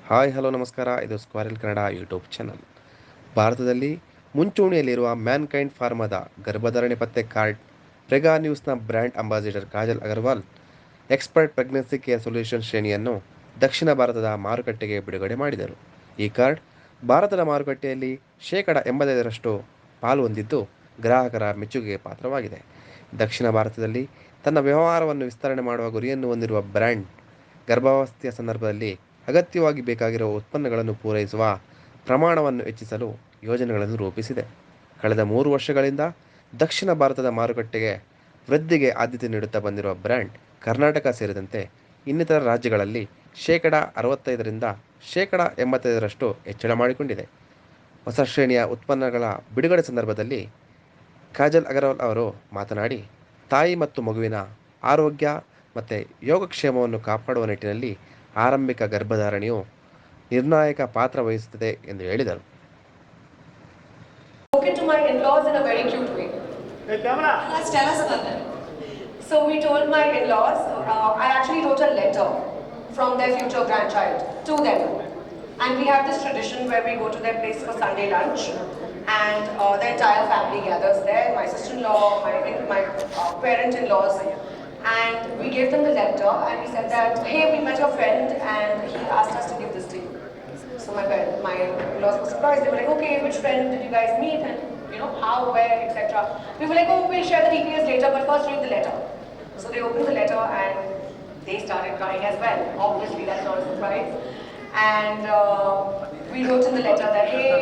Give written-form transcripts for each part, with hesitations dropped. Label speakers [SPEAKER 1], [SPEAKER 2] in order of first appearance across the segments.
[SPEAKER 1] Hi hello ನಮಸ್ಕಾರ. ಇದು ಸ್ಕ್ವಾರೆಲ್ Kannada YouTube channel. ಭಾರತದಲ್ಲಿ ಮುಂಚೂಣಿಯಲ್ಲಿರುವ ಮ್ಯಾನ್ಕೈಂಡ್ ಫಾರ್ಮಾದ ಗರ್ಭಧಾರಣೆ ಪತ್ತೆ ಕಾರ್ಡ್ ಪ್ರೆಗಾ ನ್ಯೂಸ್ನ brand ambassador Kajal Aggarwal expert pregnancy care solution ಶ್ರೇಣಿಯನ್ನು ದಕ್ಷಿಣ ಭಾರತದ ಮಾರುಕಟ್ಟೆಗೆ ಬಿಡುಗಡೆ ಮಾಡಿದರು. ಈ ಕಾರ್ಡ್ ಭಾರತದ ಮಾರುಕಟ್ಟೆಯಲ್ಲಿ ಶೇಕಡ 85ರಷ್ಟು ಪಾಲು ಹೊಂದಿದ್ದು ಗ್ರಾಹಕರ ಮೆಚ್ಚುಗೆಗೆ ಪಾತ್ರವಾಗಿದೆ. ದಕ್ಷಿಣ ಭಾರತದಲ್ಲಿ ತನ್ನ ವ್ಯವಹಾರವನ್ನು ವಿಸ್ತರಣೆ ಮಾಡುವ ಗುರಿಯನ್ನು ಹೊಂದಿರುವ ಬ್ರ್ಯಾಂಡ್ ಗರ್ಭಾವಸ್ಥೆಯ ಸಂದರ್ಭದಲ್ಲಿ ಅಗತ್ಯವಾಗಿ ಬೇಕಾಗಿರುವ ಉತ್ಪನ್ನಗಳನ್ನು ಪೂರೈಸುವ ಪ್ರಮಾಣವನ್ನು ಹೆಚ್ಚಿಸಲು ಯೋಜನೆಗಳನ್ನು ರೂಪಿಸಿದೆ. ಕಳೆದ 3 ವರ್ಷಗಳಿಂದ ದಕ್ಷಿಣ ಭಾರತದ ಮಾರುಕಟ್ಟೆಗೆ ವೃದ್ಧಿಗೆ ಆದ್ಯತೆ ನೀಡುತ್ತಾ ಬಂದಿರುವ ಬ್ರ್ಯಾಂಡ್ ಕರ್ನಾಟಕ ಸೇರಿದಂತೆ ಇನ್ನಿತರ ರಾಜ್ಯಗಳಲ್ಲಿ ಶೇಕಡ 65ರಿಂದ ಶೇಕಡ 85ರಷ್ಟು ಹೆಚ್ಚಳ ಮಾಡಿಕೊಂಡಿದೆ. ಹೊಸ ಶ್ರೇಣಿಯ ಉತ್ಪನ್ನಗಳ ಬಿಡುಗಡೆ ಸಂದರ್ಭದಲ್ಲಿ ಕಾಜಲ್ ಅಗರ್ವಾಲ್ ಅವರು ಮಾತನಾಡಿ, ತಾಯಿ ಮತ್ತು ಮಗುವಿನ ಆರೋಗ್ಯ ಮತ್ತು ಯೋಗಕ್ಷೇಮವನ್ನು ಕಾಪಾಡುವ ನಿಟ್ಟಿನಲ್ಲಿ ಆರಂಭಿಕ ಗರ್ಭಧಾರಣೆಯು ನಿರ್ಣಾಯಕ ಪಾತ್ರ ವಹಿಸುತ್ತದೆ ಎಂದು ಹೇಳಿದರು.
[SPEAKER 2] Spoken to my in-laws in a very cute way.
[SPEAKER 3] Hey, camera.
[SPEAKER 2] Tell us about that. So we told my in-laws, I actually wrote a letter from their future grandchild to them. And we have this tradition where we go to their place for Sunday lunch, and the entire family gathers there, my sister-in-law, my parent-in-laws, and we gave them the letter and we said that, hey, we met your friend and he asked us to give this to you. So my in-laws were surprised. They were like, okay, which friend did you guys meet, and how, where, etc. We were like, oh, we'll share the details later, but first read the letter. So they opened the letter and they started crying as well. Obviously, that's not a surprise. And we wrote in the letter that, hey,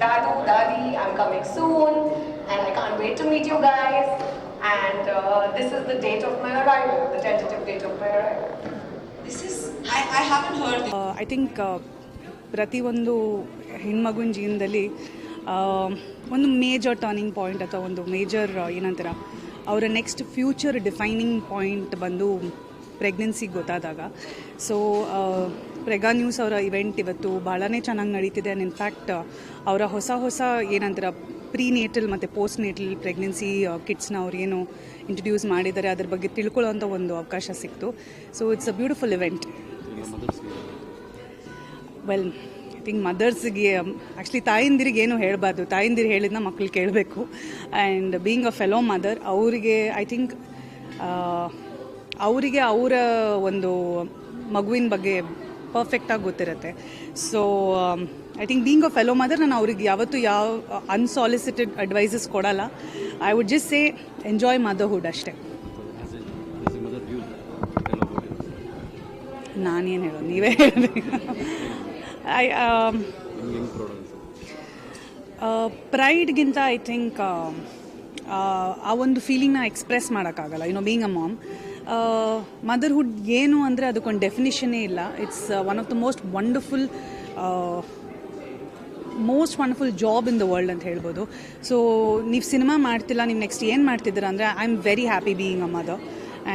[SPEAKER 2] Dadu, Dadi, I'm coming soon, and I can't wait to meet you guys. And this is the date of my arrival, the tentative date of my arrival.
[SPEAKER 4] This is, I haven't heard this.
[SPEAKER 5] I think ಪ್ರತಿಯೊಂದು ಹೆಣ್ಮಗುವಿನ ಜೀವನದಲ್ಲಿ ಒಂದು major turning point ಅಥವಾ ಒಂದು major ಏನಂತೀರ ಅವರ next future defining point ಬಂದು ಪ್ರೆಗ್ನೆನ್ಸಿಗೆ ಗೊತ್ತಾದಾಗ. So ಪ್ರೆಗಾ news ಅವರ event ಇವತ್ತು ಭಾಳನೇ ಚೆನ್ನಾಗಿ ನಡೀತಿದೆ. ಆ್ಯಂಡ್ ಇನ್ಫ್ಯಾಕ್ಟ್ ಅವರ ಹೊಸ ಏನಂತೀರ ಪ್ರೀನೇಟಲ್ ಮತ್ತು ಪೋಸ್ಟ್ ನೇಟಲ್ ಪ್ರೆಗ್ನೆನ್ಸಿ ಕಿಟ್ಸ್ನ ಅವ್ರು ಏನು ಇಂಟ್ರಡ್ಯೂಸ್ ಮಾಡಿದ್ದಾರೆ ಅದ್ರ ಬಗ್ಗೆ ತಿಳ್ಕೊಳ್ಳೋವಂಥ ಒಂದು ಅವಕಾಶ ಸಿಕ್ತು. So it's a beautiful event. Well, I think ಮದರ್ಸ್ಗೆ ಆ್ಯಕ್ಚುಲಿ ತಾಯಂದಿರಿಗೆ ಏನು ಹೇಳಬಾರ್ದು, ತಾಯಂದಿರು ಹೇಳಿದ್ನ ಮಕ್ಕಳು ಕೇಳಬೇಕು. And being a fellow mother, ಅವರಿಗೆ ಐ ಥಿಂಕ್ ಅವರಿಗೆ ಅವರ ಒಂದು ಮಗುವಿನ ಬಗ್ಗೆ ಪರ್ಫೆಕ್ಟಾಗಿ ಗೊತ್ತಿರುತ್ತೆ. So I think being a fellow mother, ನಾನು ಅವ್ರಿಗೆ ಯಾವತ್ತೂ ಯಾವ ಅನ್ಸಾಲಿಸಿಟೆಡ್ ಅಡ್ವೈಸಸ್ ಕೊಡಲ್ಲ. I would just say enjoy motherhood ಅಷ್ಟೇ. ನಾನೇನು ಹೇಳೋದು, ನೀವೇ ಹೇಳಬೇಕು. ಪ್ರೈಡ್ಗಿಂತ ಐ ಥಿಂಕ್ ಆ ಒಂದು ಫೀಲಿಂಗ್ನ ಎಕ್ಸ್ಪ್ರೆಸ್ ಮಾಡೋಕ್ಕಾಗಲ್ಲ. ಬೀಯಿಂಗ್ ಅ ಮಾಮ್, ಮದರ್ಹುಡ್ ಏನು ಅಂದರೆ ಅದಕ್ಕೊಂದು ಡೆಫಿನಿಷನ್ನೇ ಇಲ್ಲ. It's one of the most wonderful job in the world ಅಂತ ಹೇಳ್ಬೋದು. ಸೊ ನೀವು ಸಿನಿಮಾ ಮಾಡ್ತಿಲ್ಲ, ನೀವು ನೆಕ್ಸ್ಟ್ ಏನು ಮಾಡ್ತಿದ್ದೀರಾ ಅಂದರೆ I am very happy being a mother,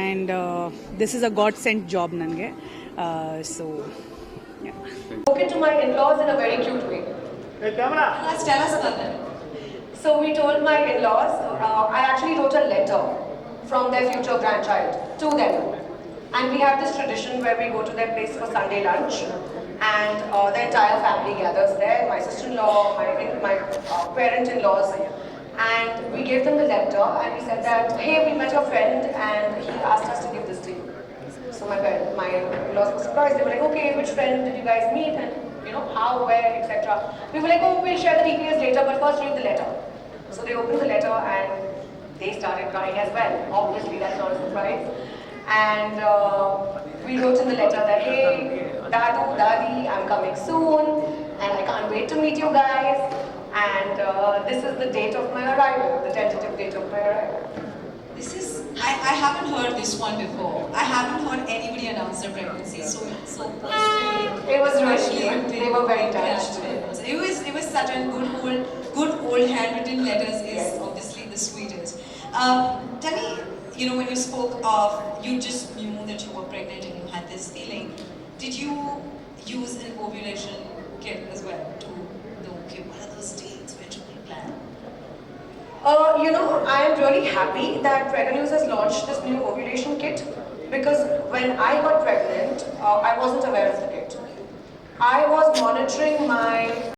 [SPEAKER 5] and this is a god sent job ನನಗೆ. So
[SPEAKER 2] Spoken to my in-laws in a very cute way.
[SPEAKER 3] Hey, camera.
[SPEAKER 4] Tell us about that.
[SPEAKER 2] So we told my in-laws, I actually wrote a letter from their future grandchild to them. And we have this tradition where we go to their place for Sunday lunch, and the entire family gathers there, my sister-in-law, my parent-in-laws, and we gave them the letter and we said that, hey, we met your friend and he asked us to give this to you. So my in-laws were surprised. They were like, okay, which friend did you guys meet, and how, where, etc. We were like, oh, we'll share the details later, but first read the letter. So they opened the letter and they started crying as well. Obviously, that's not a surprise. And we wrote in the letter that, hey, Dadu, Dadi, I'm coming soon, and I can't wait to meet you guys. And this is the date of my arrival, the tentative date of my arrival.
[SPEAKER 4] This is, I haven't heard this one before. I haven't heard anybody announce their pregnancy so personally.
[SPEAKER 2] It was really cute. They were very touched.
[SPEAKER 4] It was such a good old handwritten letters is obviously the sweetest. Tell me, when you spoke of, you just knew that you were pregnant and you had this feeling. Did you use an ovulation kit as well to know, okay, what are those dates, when should we plan?
[SPEAKER 2] I am really happy that Prega News has launched this new ovulation kit, because when I got pregnant, I wasn't aware of the kit. I was monitoring my